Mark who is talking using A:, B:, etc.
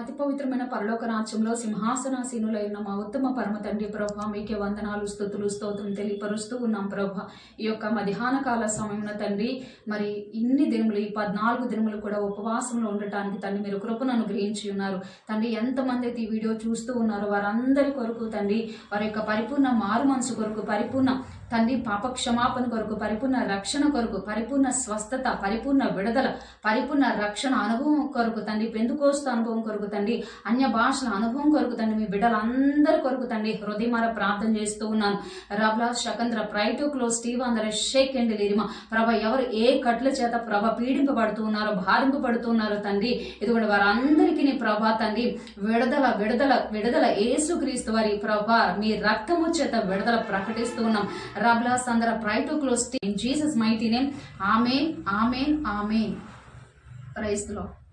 A: అతి పవిత్రమైన పరలోక రాజ్యంలో సింహాసనాసీనులైన మా ఉత్తమ పరమ తండ్రి ప్రభా, మీకే వందనాలు, స్తుతులు, స్తోత్రం తెలియపరుస్తూ ఉన్నాం ప్రభా. ఈ యొక్క మధ్యాహ్న కాల సమయమున తండ్రి, మరి ఇన్ని దినములు, ఈ 14 దినములు కూడా ఉపవాసంలో ఉండటానికి తండ్రి మీరు కృపను అనుగ్రహించి ఉన్నారు తండ్రి. ఎంతమంది అయితే ఈ వీడియో చూస్తూ ఉన్నారో వారందరి కొరకు తండ్రి, వారి యొక్క పరిపూర్ణ మారు మనసు కొరకు, పరిపూర్ణ తండ్రి పాప క్షమాపణ కొరకు, పరిపూర్ణ రక్షణ కొరకు, పరిపూర్ణ స్వస్థత, పరిపూర్ణ విడుదల, పరిపూర్ణ రక్షణ అనుభవం కొరకు తండ్రి, పెందుకోస్తు అనుభవం కొరకు తండ్రి, అన్య భాషల అనుభవం కొరకు తండ్రి, మీ బిడ్డలందరి కొరకు తండ్రి హృదయమార ప్రార్థన చేస్తూ ఉన్నాను. రబ్లా శకంద్ర ప్రైటు క్లోజ్ స్టీవ్ అందరూ షేక్ అండ్ లిరిమా ప్రభ, ఎవరు ఏ కట్ల చేత ప్రభ పీడింపబడుతూ ఉన్నారో, భారింపబడుతూ ఉన్నారో తండ్రి, ఇదిగోండి వారందరికీ నీ ప్రభా తండ్రి విడుదల విడుదల విడుదల యేసుక్రీస్తు వారి ప్రభ మీ రక్తము చేత విడుదల ప్రకటిస్తూ ఉన్నాం. Rabla Sandra, pray to close in Jesus' mighty name. Amen, amen, amen. Praise the Lord.